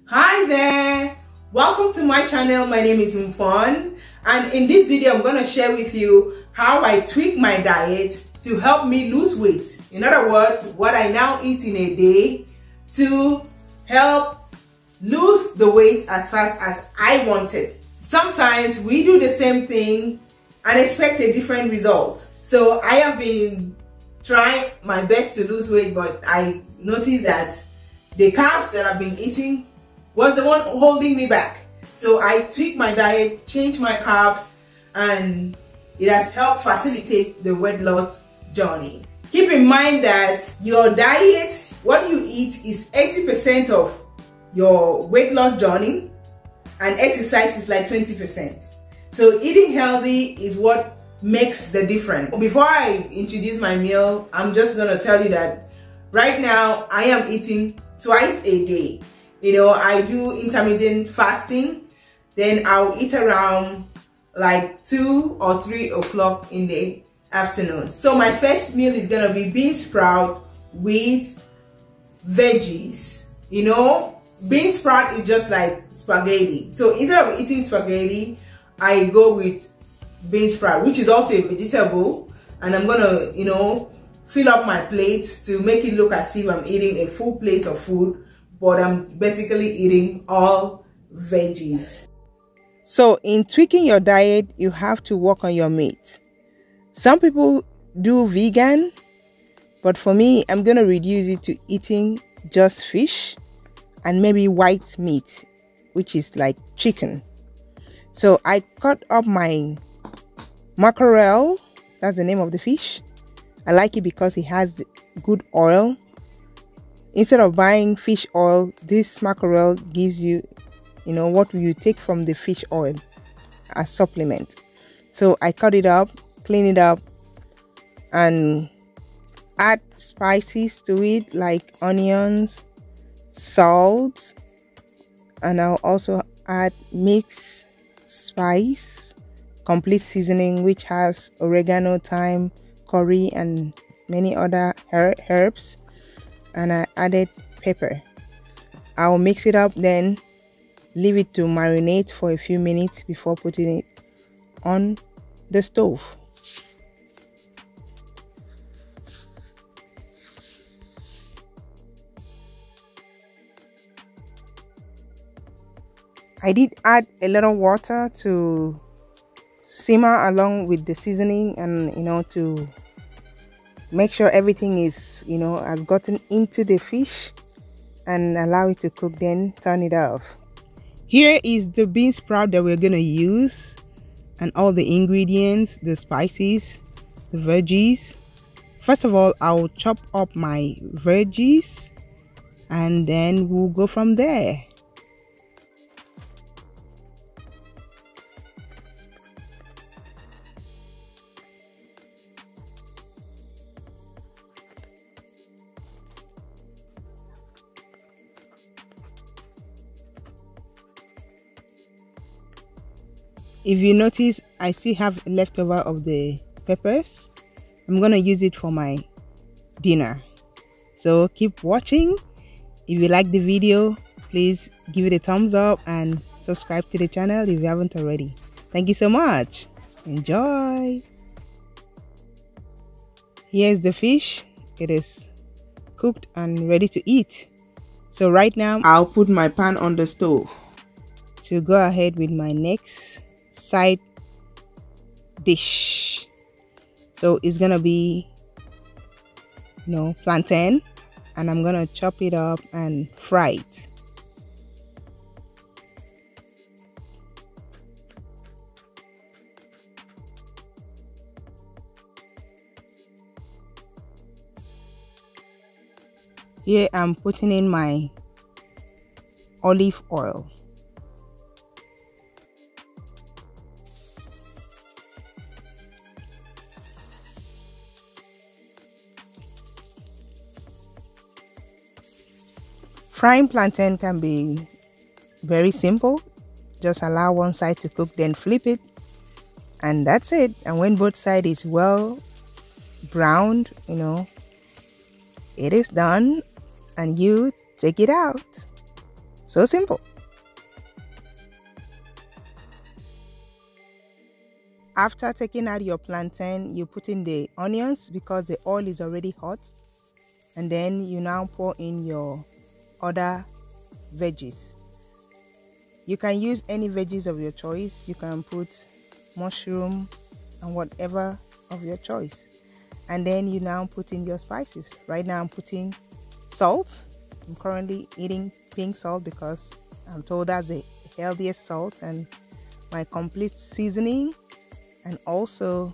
Hi there, welcome to my channel. My name is Mfon, and in this video I'm going to share with you how I tweak my diet to help me lose weight. In other words, what I now eat in a day to help lose the weight as fast as I wanted. Sometimes we do the same thing and expect a different result. So I have been trying my best to lose weight, but I noticed that the carbs that I've been eating was the one holding me back. So I tweaked my diet, changed my carbs, and it has helped facilitate the weight loss journey. Keep in mind that your diet, what you eat, is 80% of your weight loss journey, and exercise is like 20%. So eating healthy is what makes the difference. Before I introduce my meal, I'm just gonna tell you that right now I am eating twice a day. I do intermittent fasting, then I'll eat around like 2 or 3 o'clock in the afternoon. So my first meal is gonna be bean sprout with veggies. Bean sprout is just like spaghetti. So instead of eating spaghetti, I go with bean sprout, which is also a vegetable, and I'm gonna, fill up my plate to make it look as if I'm eating a full plate of food, but I'm basically eating all veggies. So in tweaking your diet, you have to work on your meat. Some people do vegan, but for me, I'm gonna reduce it to eating just fish and maybe white meat, which is like chicken. So I cut up my mackerel, that's the name of the fish. I like it because it has good oil. Instead of buying fish oil, this mackerel gives you, what you take from the fish oil as supplement. So I cut it up, clean it up, and add spices to it like onions, salt, and I'll also add mixed spice, complete seasoning, which has oregano, thyme, curry, and many other herbs. And I added pepper. I'll mix it up, then leave it to marinate for a few minutes before putting it on the stove. I did add a little water to simmer along with the seasoning, and to make sure everything is has gotten into the fish, and allow it to cook, then turn it off. Here is the bean sprout that we're gonna use, and all the ingredients, the spices, the veggies. First of all, I'll chop up my veggies, and then we'll go from there. If you notice, I still have leftover of the peppers. I'm gonna use it for my dinner. So keep watching. If you like the video, please give it a thumbs up and subscribe to the channel if you haven't already. Thank you so much. Enjoy. Here's the fish. It is cooked and ready to eat. So right now, I'll put my pan on the stove to go ahead with my next side dish. So it's gonna be plantain, and I'm gonna chop it up and fry it. Here I'm putting in my olive oil. Frying plantain can be very simple. Just allow one side to cook, then flip it, and that's it. And when both sides is well browned, it is done, and you take it out. So simple. After taking out your plantain, you put in the onions because the oil is already hot. And then you now pour in your other veggies. You can use any veggies of your choice. You can put mushroom and whatever of your choice. And then you now put in your spices. Right now I'm putting salt. I'm currently eating pink salt because I'm told that's the healthiest salt, and my complete seasoning, and also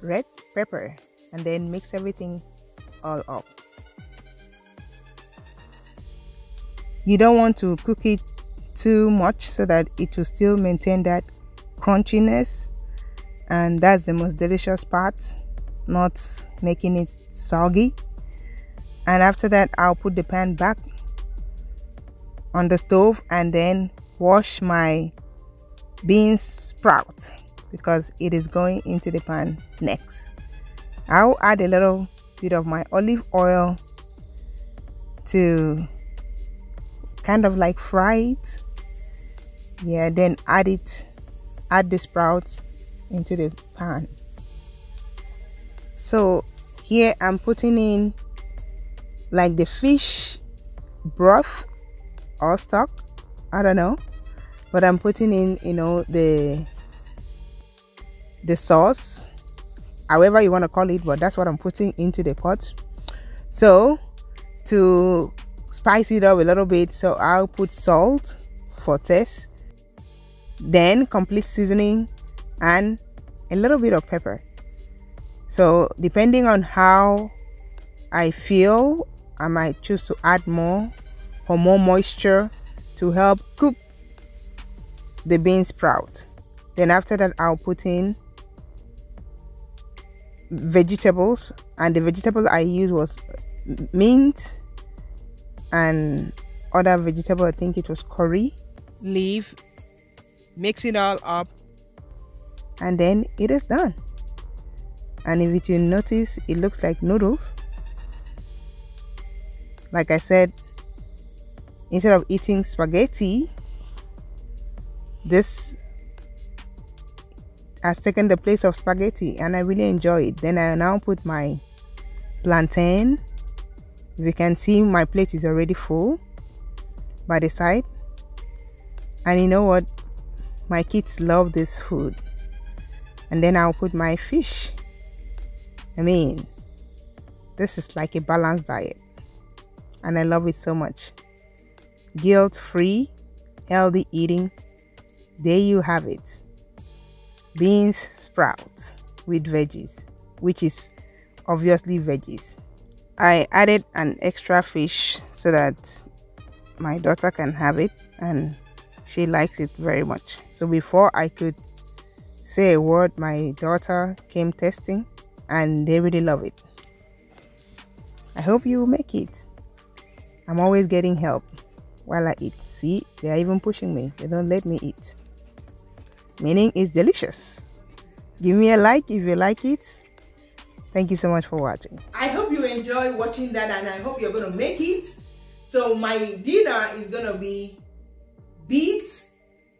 red pepper, and then mix everything all up. You don't want to cook it too much so that it will still maintain that crunchiness, and that's the most delicious part, not making it soggy. And after that, I'll put the pan back on the stove and then wash my beans sprout because it is going into the pan next. I'll add a little bit of my olive oil to kind of like fry it. Yeah, then add the sprouts into the pan. So here I'm putting in like the fish broth or stock, I don't know, but I'm putting in, you know, the sauce, however you want to call it, but that's what I'm putting into the pot. So to spice it up a little bit, so I'll put salt for taste, then complete seasoning, and a little bit of pepper. So depending on how I feel, I might choose to add more for more moisture to help cook the bean sprout. Then after that, I'll put in vegetables, and the vegetable I used was mint and other vegetable. I think it was curry leaf. Mix it all up, and then it is done. And if you notice, it looks like noodles. Like I said, instead of eating spaghetti, this has taken the place of spaghetti, and I really enjoy it. Then I now put my plantain. If you can see, my plate is already full by the side. And you know what? My kids love this food. And then I'll put my fish. I mean, this is like a balanced diet, and I love it so much. Guilt-free, healthy eating. There you have it. Beans sprout with veggies, which is obviously veggies. I added an extra fish so that my daughter can have it, and she likes it very much. So before I could say a word, my daughter came testing, and they really love it. I hope you will make it. I'm always getting help while I eat. See, they are even pushing me. They don't let me eat. Meaning it's delicious. Give me a like if you like it. Thank you so much for watching. I hope you enjoy watching that, and I hope you're going to make it. So my dinner is going to be beets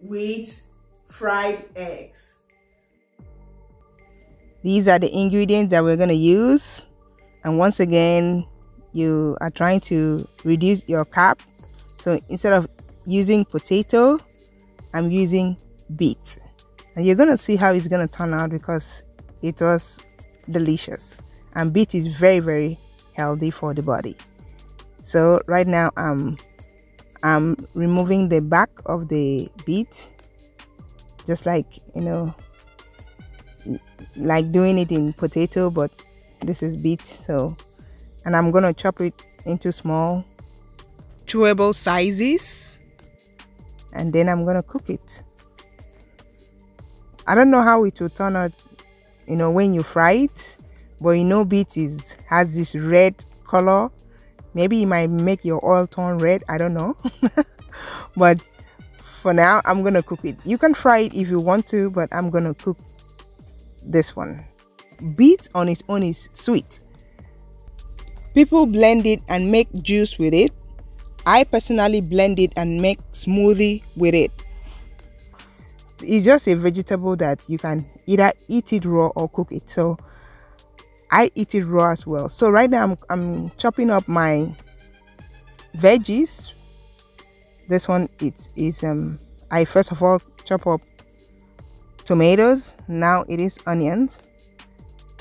with fried eggs. These are the ingredients that we're going to use. And once again, you are trying to reduce your carb. So instead of using potato, I'm using beets. And you're going to see how it's going to turn out because it was delicious. And beet is very, very healthy for the body. So right now I'm removing the back of the beet, just like, you know, like doing it in potato, but this is beet. So, and I'm gonna chop it into small chewable sizes, and then I'm gonna cook it. I don't know how it will turn out, you know, when you fry it, but you know beet has this red color. Maybe it might make your oil turn red, I don't know. But for now, I'm gonna cook it. You can fry it if you want to, but I'm gonna cook this one. Beet on its own is sweet. People blend it and make juice with it, I personally blend it and make smoothie with it. It's just a vegetable that you can either eat it raw or cook it. So I eat it raw as well. So right now I'm chopping up my veggies. This one is I first of all chop up tomatoes. Now it is onions,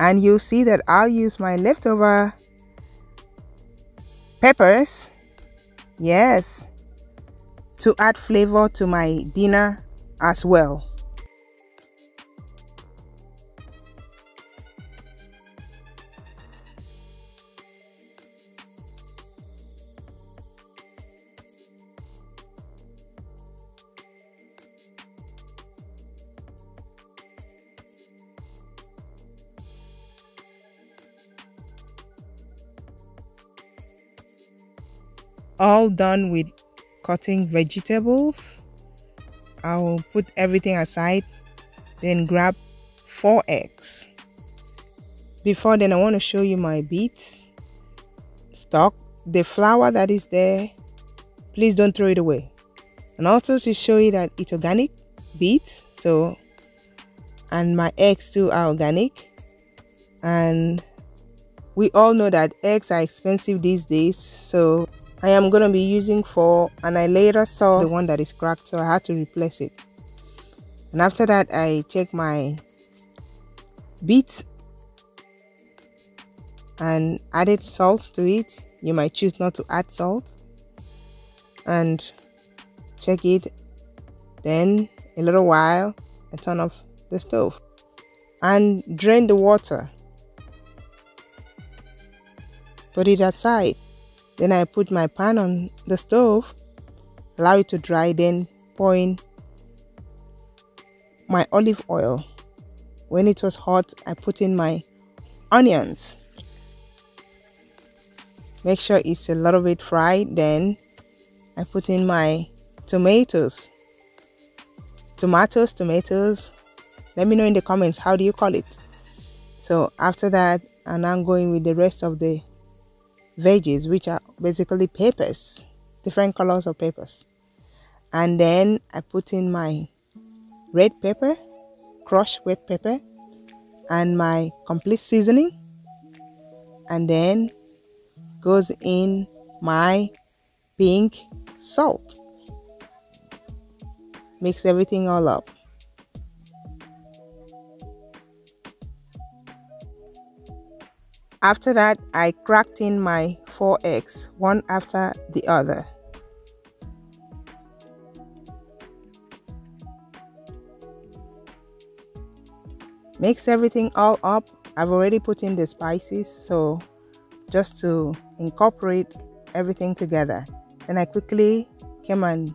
and you'll see that I'll use my leftover peppers, yes, to add flavor to my dinner as well. All done with cutting vegetables. I'll put everything aside, then grab 4 eggs. Before then, I want to show you my beets stock. The flour that is there, please don't throw it away. And also to show you that it's organic beets, so, and my eggs too are organic. And we all know that eggs are expensive these days, so I am going to be using 4, and I later saw the one that is cracked, so I had to replace it. And after that, I check my beets and added salt to it. You might choose not to add salt, and check it. Then a little while, I turn off the stove and drain the water. Put it aside. Then I put my pan on the stove, allow it to dry, then pour in my olive oil. When it was hot, I put in my onions. Make sure it's a little bit fried. Then I put in my tomatoes. Tomatoes. Let me know in the comments, how do you call it? So after that, I'm now going with the rest of the veggies, which are basically peppers, different colors of peppers. And then I put in my red pepper, crushed red pepper, and my complete seasoning. And then goes in my pink salt. Mix everything all up. After that, I cracked in my 4 eggs, one after the other. Mix everything all up. I've already put in the spices, so just to incorporate everything together. Then I quickly came and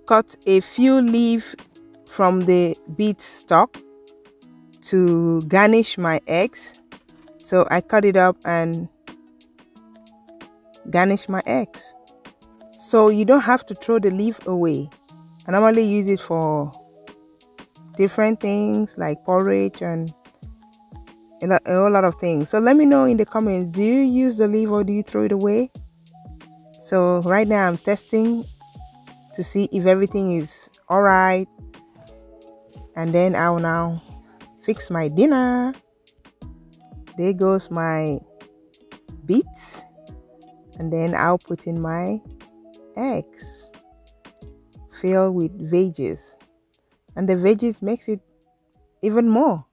cut a few leaves from the beet stock to garnish my eggs. So I cut it up and garnish my eggs. So you don't have to throw the leaf away. I normally use it for different things like porridge and a whole lot of things. So let me know in the comments, do you use the leaf or do you throw it away? So right now I'm testing to see if everything is alright. And then I will now fix my dinner. There goes my beets, and then I'll put in my eggs filled with veggies, and the veggies makes it even more.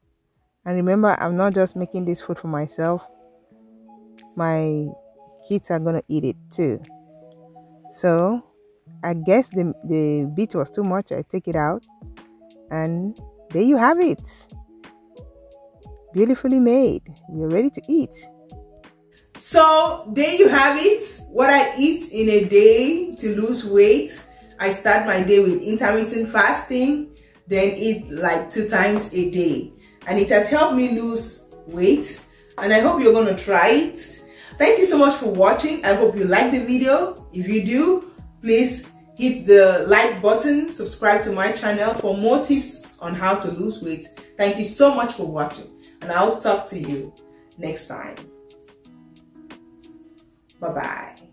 And remember, I'm not just making this food for myself, my kids are gonna eat it too. So I guess the beet was too much. I take it out, and there you have it. Beautifully made. We're ready to eat. So there you have it, what I eat in a day to lose weight. I start my day with intermittent fasting, then eat like 2 times a day, and it has helped me lose weight, and I hope you're going to try it. Thank you so much for watching. I hope you like the video. If you do, please hit the like button, subscribe to my channel for more tips on how to lose weight. Thank you so much for watching, and I'll talk to you next time. Bye-bye.